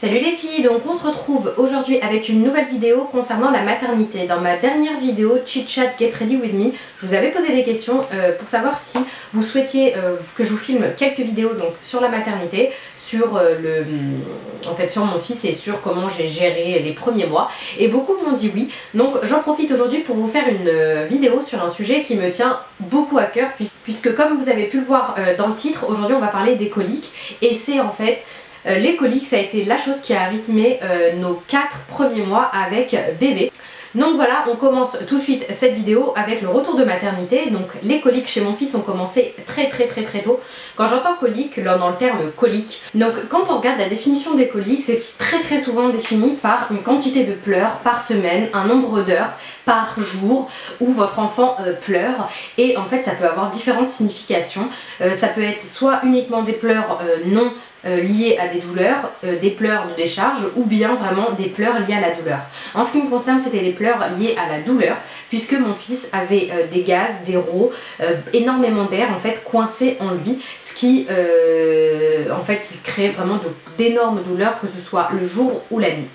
Salut les filles, donc on se retrouve aujourd'hui avec une nouvelle vidéo concernant la maternité. Dans ma dernière vidéo Chit Chat Get Ready With Me, je vous avais posé des questions pour savoir si vous souhaitiez que je vous filme quelques vidéos donc, sur la maternité, sur, sur mon fils et sur comment j'ai géré les premiers mois. Et beaucoup m'ont dit oui, donc j'en profite aujourd'hui pour vous faire une vidéo sur un sujet qui me tient beaucoup à cœur puisque comme vous avez pu le voir dans le titre, aujourd'hui on va parler des coliques et c'est en fait... les coliques, ça a été la chose qui a rythmé nos 4 premiers mois avec bébé. Donc voilà, on commence tout de suite cette vidéo avec le retour de maternité. Donc les coliques chez mon fils ont commencé très tôt. Quand j'entends colique, là dans le terme colique, donc quand on regarde la définition des coliques, c'est très souvent défini par une quantité de pleurs par semaine, un nombre d'heures par jour où votre enfant pleure. Et en fait ça peut avoir différentes significations. Ça peut être soit uniquement des pleurs non liées à des douleurs, des pleurs de décharge ou bien vraiment des pleurs liées à la douleur. En ce qui me concerne, c'était des pleurs liées à la douleur puisque mon fils avait des gaz, des rots, énormément d'air en fait coincé en lui, ce qui en fait lui créait vraiment d'énormes douleurs, que ce soit le jour ou la nuit.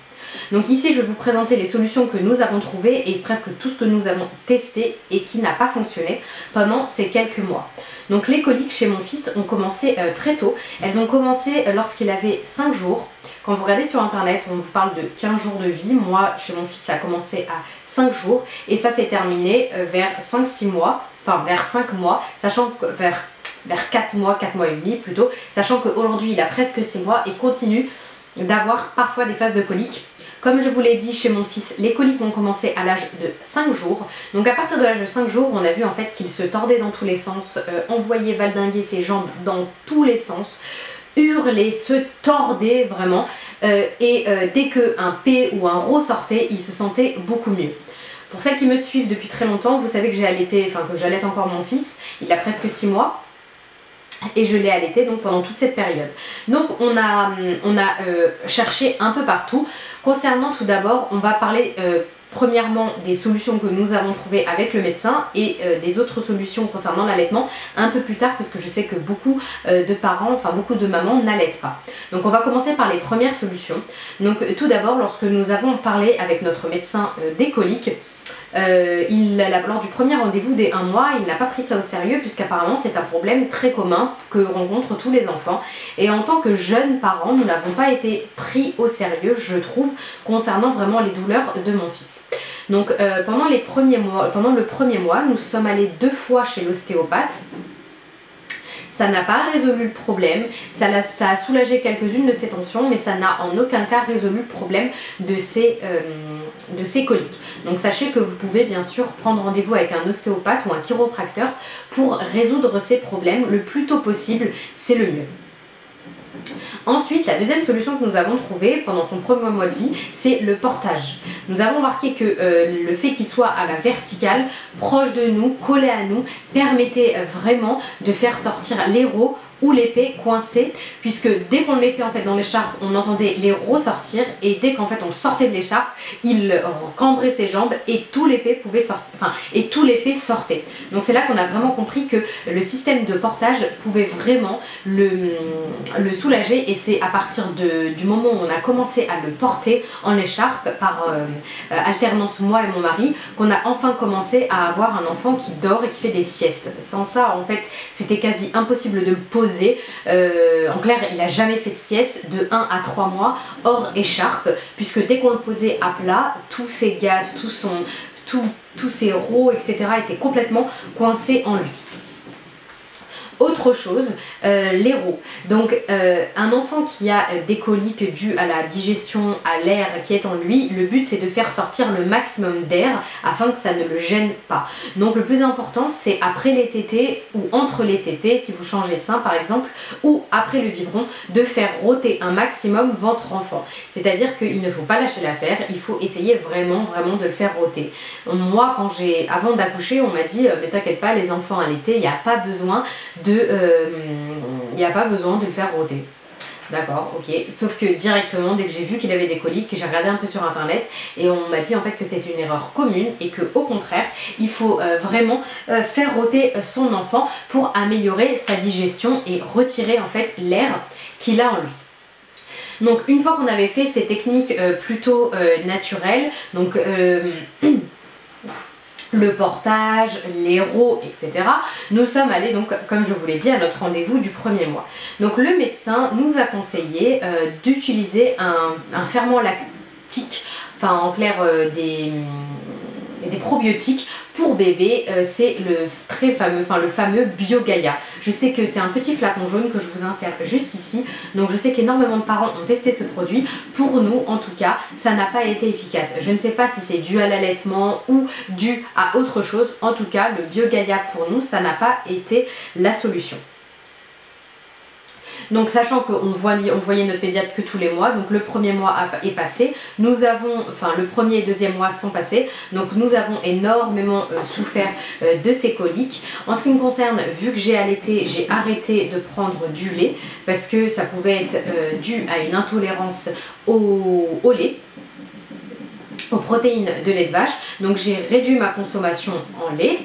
Donc ici je vais vous présenter les solutions que nous avons trouvées et presque tout ce que nous avons testé et qui n'a pas fonctionné pendant ces quelques mois. Donc les coliques chez mon fils ont commencé très tôt. Elles ont commencé lorsqu'il avait 5 jours. Quand vous regardez sur internet, on vous parle de 15 jours de vie. Moi chez mon fils ça a commencé à 5 jours et ça s'est terminé vers 5-6 mois, enfin vers 5 mois, sachant que vers 4 mois et demi plutôt, sachant qu'aujourd'hui il a presque 6 mois et continue d'avoir parfois des phases de coliques. Comme je vous l'ai dit, chez mon fils, les coliques ont commencé à l'âge de 5 jours. Donc à partir de l'âge de 5 jours, on a vu en fait qu'il se tordait dans tous les sens, envoyait valdinguer ses jambes dans tous les sens, hurlait, se tordait vraiment. Dès qu'un P ou un rot sortait, il se sentait beaucoup mieux. Pour celles qui me suivent depuis très longtemps, vous savez que j'allaite encore mon fils. Il a presque 6 mois. Et je l'ai allaité donc pendant toute cette période. Donc on a cherché un peu partout. Concernant tout d'abord, on va parler premièrement des solutions que nous avons trouvées avec le médecin et des autres solutions concernant l'allaitement un peu plus tard parce que je sais que beaucoup de parents, enfin beaucoup de mamans n'allaitent pas. Donc on va commencer par les premières solutions. Donc tout d'abord, lorsque nous avons parlé avec notre médecin des coliques, lors du premier rendez-vous des 1 mois, il n'a pas pris ça au sérieux puisqu'apparemment c'est un problème très commun que rencontrent tous les enfants. Et en tant que jeunes parents, nous n'avons pas été pris au sérieux, je trouve, concernant vraiment les douleurs de mon fils. Donc pendant le premier mois, nous sommes allés 2 fois chez l'ostéopathe. Ça n'a pas résolu le problème, ça a soulagé quelques-unes de ses tensions, mais ça n'a en aucun cas résolu le problème de ses coliques. Donc sachez que vous pouvez bien sûr prendre rendez-vous avec un ostéopathe ou un chiropracteur pour résoudre ces problèmes le plus tôt possible, c'est le mieux. Ensuite, la deuxième solution que nous avons trouvée pendant son premier mois de vie, c'est le portage. Nous avons remarqué que le fait qu'il soit à la verticale, proche de nous, collé à nous, permettait vraiment de faire sortir les rots ou l'épée coincée, puisque dès qu'on le mettait en fait dans l'écharpe, on entendait les rots sortir et dès qu'en fait on sortait de l'écharpe, il cambrait ses jambes et tout l'épée pouvait sortir, sortait. Donc c'est là qu'on a vraiment compris que le système de portage pouvait vraiment le soulager et c'est à partir du moment où on a commencé à le porter en écharpe par alternance moi et mon mari qu'on a enfin commencé à avoir un enfant qui dort et qui fait des siestes. Sans ça en fait c'était quasi impossible de le poser. En clair, il n'a jamais fait de sieste de 1 à 3 mois hors écharpe, puisque dès qu'on le posait à plat, tous ses gaz, tous ses rots, etc. étaient complètement coincés en lui. Autre chose, les rots. Donc un enfant qui a des coliques dues à la digestion, à l'air qui est en lui, le but c'est de faire sortir le maximum d'air afin que ça ne le gêne pas. Donc le plus important c'est après les tétés ou entre les tétés, si vous changez de sein par exemple, ou après le biberon, de faire rôter un maximum votre enfant. C'est-à-dire qu'il ne faut pas lâcher l'affaire, il faut essayer vraiment de le faire rôter. Moi avant d'accoucher on m'a dit mais t'inquiète pas, les enfants allaités, il n'y a pas besoin de le faire rôter. D'accord, ok. Sauf que directement, dès que j'ai vu qu'il avait des coliques, j'ai regardé un peu sur internet et on m'a dit en fait que c'était une erreur commune et que au contraire, il faut vraiment faire rôter son enfant pour améliorer sa digestion et retirer en fait l'air qu'il a en lui. Donc une fois qu'on avait fait ces techniques plutôt naturelles, donc le portage, les rots, etc. Nous sommes allés donc, comme je vous l'ai dit, à notre rendez-vous du premier mois. Donc le médecin nous a conseillé d'utiliser un ferment lactique, enfin en clair des probiotiques pour bébé, c'est le très fameux, le fameux BioGaia. Je sais que c'est un petit flacon jaune que je vous insère juste ici, donc je sais qu'énormément de parents ont testé ce produit. Pour nous, en tout cas, ça n'a pas été efficace. Je ne sais pas si c'est dû à l'allaitement ou dû à autre chose. En tout cas, le BioGaia pour nous, ça n'a pas été la solution. Donc sachant qu'on voyait notre pédiatre que tous les mois, donc le premier mois est passé, nous avons, le premier et deuxième mois sont passés, donc nous avons énormément souffert de ces coliques. En ce qui me concerne, vu que j'ai allaité, j'ai arrêté de prendre du lait parce que ça pouvait être dû à une intolérance au lait, aux protéines de lait de vache, donc j'ai réduit ma consommation en lait,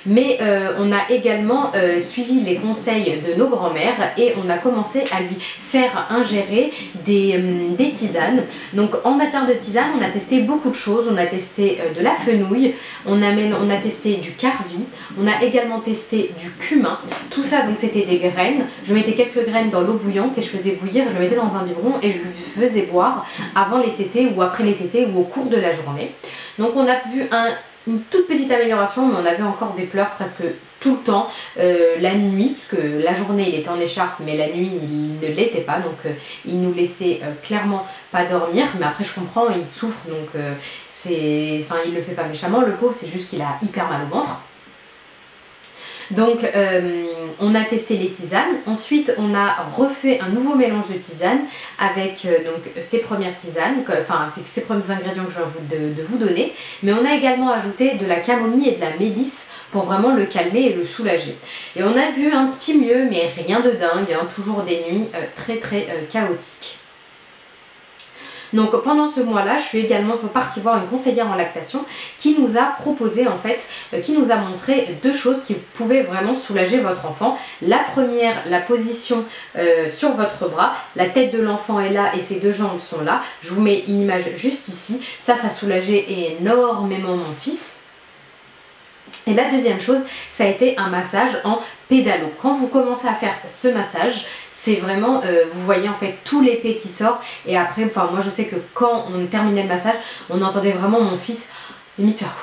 mais on a également suivi les conseils de nos grands-mères et on a commencé à lui faire ingérer des tisanes. Donc en matière de tisane, on a testé beaucoup de choses, on a testé de la fenouil, on a testé du carvi, on a également testé du cumin, tout ça donc c'était des graines, je mettais quelques graines dans l'eau bouillante et je faisais bouillir, je le mettais dans un biberon et je lui faisais boire avant les tétés ou après les tétés ou au cours de la journée. Donc on a vu une toute petite amélioration, mais on avait encore des pleurs presque tout le temps, la nuit, puisque la journée il était en écharpe, mais la nuit il ne l'était pas, donc il nous laissait clairement pas dormir, mais après je comprends, il souffre, donc il le fait pas méchamment, le pauvre, c'est juste qu'il a hyper mal au ventre. Donc on a testé les tisanes, ensuite on a refait un nouveau mélange de tisanes avec donc ces premières tisanes, avec ces premiers ingrédients que je viens de vous donner, mais on a également ajouté de la camomille et de la mélisse pour vraiment le calmer et le soulager. Et on a vu un petit mieux, mais rien de dingue, hein, toujours des nuits très chaotiques. Donc pendant ce mois-là, je suis également partie voir une conseillère en lactation qui nous a proposé en fait, qui nous a montré deux choses qui pouvaient vraiment soulager votre enfant. La première, la position sur votre bras, la tête de l'enfant est là et ses deux jambes sont là. Je vous mets une image juste ici, ça soulageait énormément mon fils. Et la deuxième chose, ça a été un massage en pédalo. Quand vous commencez à faire ce massage, c'est vraiment, vous voyez en fait tout l'épais qui sort et après, moi je sais que quand on terminait le massage, on entendait vraiment mon fils limite faire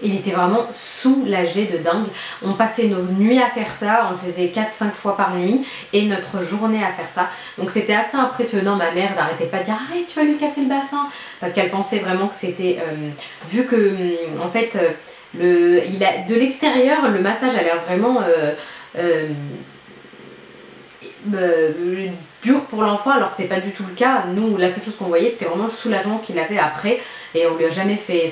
il était vraiment soulagé de dingue. On passait nos nuits à faire ça, on le faisait 4-5 fois par nuit et notre journée à faire ça. Donc c'était assez impressionnant, ma mère n'arrêtait pas de dire arrête tu vas lui casser le bassin, parce qu'elle pensait vraiment que c'était, vu que en fait de l'extérieur le massage a l'air vraiment dur pour l'enfant, alors que c'est pas du tout le cas. Nous, la seule chose qu'on voyait, c'était vraiment le soulagement qu'il avait après, et on lui a jamais fait,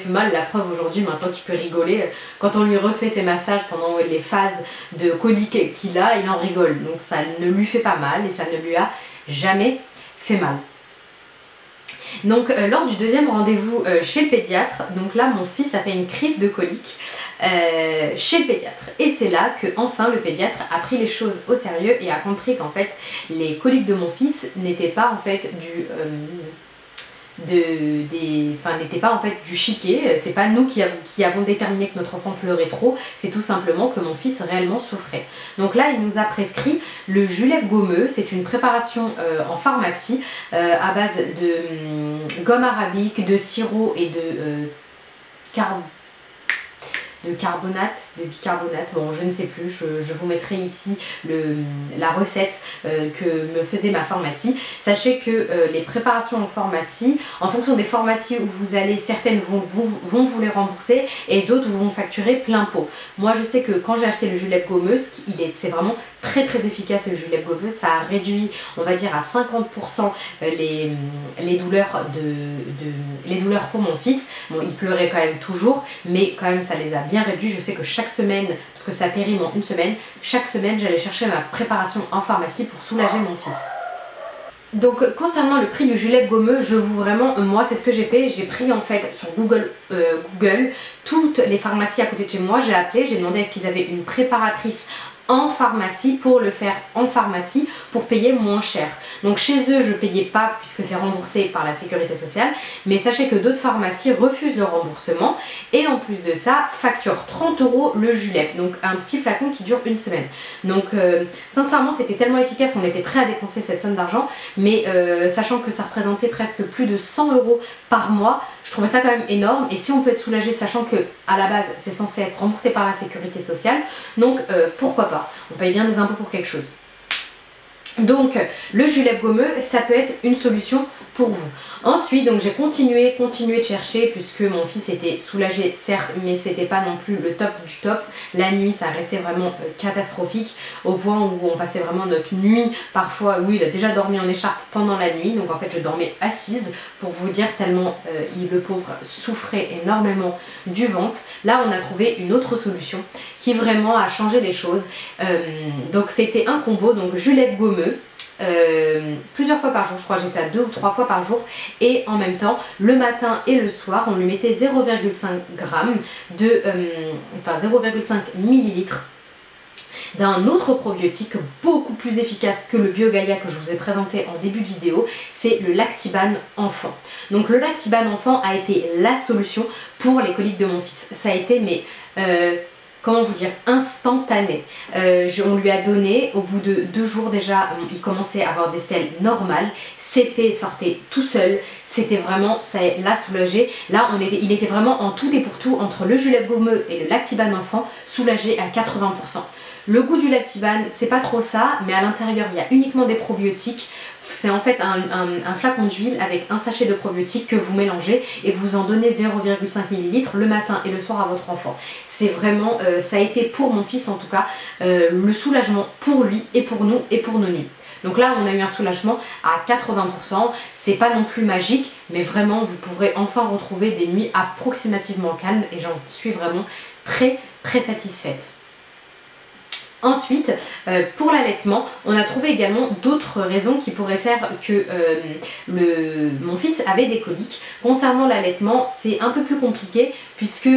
mal. La preuve aujourd'hui, maintenant qu'il peut rigoler, quand on lui refait ses massages pendant les phases de colique qu'il a, il en rigole. Donc ça ne lui fait pas mal et ça ne lui a jamais fait mal. Donc lors du deuxième rendez-vous chez le pédiatre, donc là mon fils a fait une crise de colique chez le pédiatre, et c'est là que enfin le pédiatre a pris les choses au sérieux et a compris qu'en fait les coliques de mon fils n'étaient pas en fait n'était pas en fait du chiquet, c'est pas nous qui avons déterminé que notre enfant pleurait trop, c'est tout simplement que mon fils réellement souffrait. Donc là il nous a prescrit le julep gommeux, c'est une préparation en pharmacie à base de gomme arabique, de sirop et de bicarbonate, bon je ne sais plus, je vous mettrai ici la recette que me faisait ma pharmacie. Sachez que les préparations en pharmacie, en fonction des pharmacies où vous allez, certaines vont vous les rembourser et d'autres vont facturer plein pot. Moi je sais que quand j'ai acheté le julep gommeux, c'est vraiment très efficace le julep gommeux, ça a réduit on va dire à 50% les douleurs pour mon fils. Bon il pleurait quand même toujours, mais quand même ça les a bien réduit. Je sais que chaque semaine, parce que ça périme en une semaine, chaque semaine j'allais chercher ma préparation en pharmacie pour soulager mon fils. Donc concernant le prix du julep gommeux, moi c'est ce que j'ai fait, j'ai pris en fait sur Google toutes les pharmacies à côté de chez moi, j'ai appelé, j'ai demandé est-ce qu'ils avaient une préparatrice en pharmacie pour le faire en pharmacie pour payer moins cher. Donc chez eux je payais pas puisque c'est remboursé par la sécurité sociale, mais sachez que d'autres pharmacies refusent le remboursement et en plus de ça facturent 30 € le Julep, donc un petit flacon qui dure une semaine. Donc sincèrement c'était tellement efficace qu'on était prêt à dépenser cette somme d'argent, mais sachant que ça représentait presque plus de 100 € par mois, je trouvais ça quand même énorme. Et si on peut être soulagé sachant que à la base c'est censé être remboursé par la sécurité sociale, donc pourquoi pas, on paye bien des impôts pour quelque chose. Donc le Julep gommeux ça peut être une solution pour vous. Ensuite donc j'ai continué de chercher puisque mon fils était soulagé certes, mais c'était pas non plus le top du top. La nuit ça restait vraiment catastrophique au point où on passait vraiment notre nuit parfois. Oui, il a déjà dormi en écharpe pendant la nuit, donc en fait je dormais assise pour vous dire tellement le pauvre souffrait énormément du ventre. Là on a trouvé une autre solution qui vraiment a changé les choses. Donc c'était un combo, donc Julep gommeux plusieurs fois par jour, je crois que j'étais à 2 ou 3 fois par jour, et en même temps le matin et le soir on lui mettait 0,5 g de 0,5 ml d'un autre probiotique beaucoup plus efficace que le BioGaia que je vous ai présenté en début de vidéo, c'est le Lactiban enfant. Donc le Lactiban enfant a été la solution pour les coliques de mon fils. Ça a été comment vous dire, instantané. On lui a donné, au bout de 2 jours déjà, il commençait à avoir des selles normales, CP sortait tout seul, c'était vraiment, ça l'a soulagé. Là, il était vraiment en tout et pour tout entre le Julep gommeux et le Lactiban enfant, soulagé à 80%. Le goût du Lactiban, c'est pas trop ça, mais à l'intérieur, il y a uniquement des probiotiques. C'est en fait un flacon d'huile avec un sachet de probiotiques que vous mélangez et vous en donnez 0,5 ml le matin et le soir à votre enfant. C'est vraiment, ça a été pour mon fils en tout cas, le soulagement pour lui et pour nous et pour nos nuits. Donc là on a eu un soulagement à 80%, c'est pas non plus magique, mais vraiment vous pourrez enfin retrouver des nuits approximativement calmes et j'en suis vraiment très satisfaite. Ensuite, pour l'allaitement, on a trouvé également d'autres raisons qui pourraient faire que mon fils avait des coliques. Concernant l'allaitement, c'est un peu plus compliqué puisque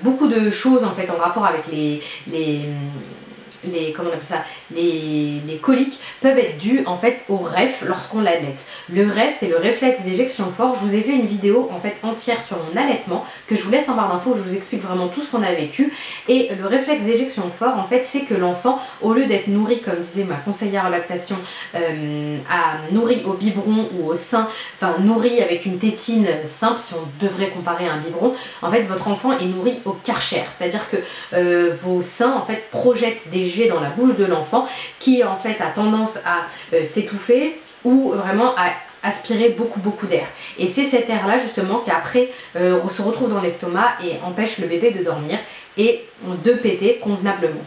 beaucoup de choses en fait en rapport avec comment on appelle ça, les coliques peuvent être dues en fait au REF lorsqu'on l'allaite. Le REF c'est le réflexe d'éjection fort. Je vous ai fait une vidéo en fait entière sur mon allaitement que je vous laisse en barre d'infos où je vous explique vraiment tout ce qu'on a vécu. Et le réflexe d'éjection fort en fait fait que l'enfant, au lieu d'être nourri comme disait ma conseillère en lactation, nourri au biberon ou au sein, enfin nourri avec une tétine simple si on devrait comparer à un biberon, en fait votre enfant est nourri au Karcher, c'est à dire que vos seins en fait projettent des jets dans la bouche de l'enfant qui en fait a tendance à s'étouffer ou vraiment à aspirer beaucoup d'air. Et c'est cet air là justement qui après se retrouve dans l'estomac et empêche le bébé de dormir et de péter convenablement.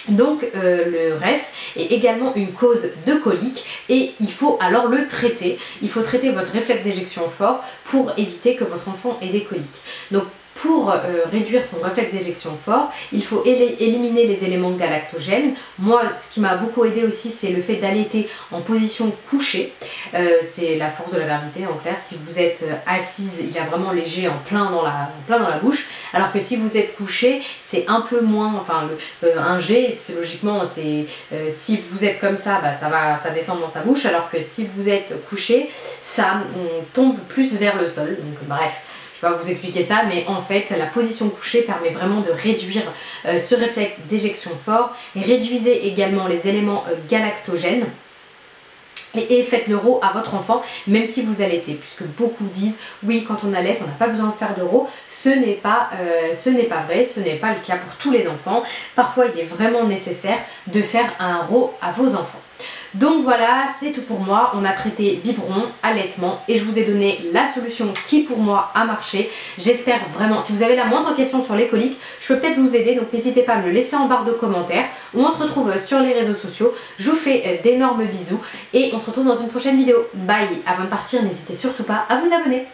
Donc le REF est également une cause de colique et il faut alors le traiter. Il faut traiter votre réflexe d'éjection fort pour éviter que votre enfant ait des coliques. Donc pour réduire son réflexe d'éjection fort, il faut éliminer les éléments galactogènes. Moi, ce qui m'a beaucoup aidé aussi, c'est le fait d'allaiter en position couchée. C'est la force de la gravité en clair. Si vous êtes assise, il y a vraiment les jets en plein dans la bouche. Alors que si vous êtes couché, c'est un peu moins, enfin un jet, logiquement, si vous êtes comme ça, bah, ça descend dans sa bouche. Alors que si vous êtes couché, ça tombe plus vers le sol. Donc bref. Je vais vous expliquer ça, mais en fait la position couchée permet vraiment de réduire ce réflexe d'éjection fort. Réduisez également les éléments galactogènes et faites l'euro à votre enfant même si vous allaitez, puisque beaucoup disent oui quand on allaite on n'a pas besoin de faire d'euro. Ce n'est pas vrai, ce n'est pas le cas pour tous les enfants. Parfois il est vraiment nécessaire de faire un euro à vos enfants. Donc voilà, c'est tout pour moi. On a traité biberon, allaitement et je vous ai donné la solution qui pour moi a marché. J'espère vraiment, si vous avez la moindre question sur les coliques, je peux peut-être vous aider, donc n'hésitez pas à me le laisser en barre de commentaires ou on se retrouve sur les réseaux sociaux. Je vous fais d'énormes bisous et on se retrouve dans une prochaine vidéo. Bye. Avant de partir, n'hésitez surtout pas à vous abonner.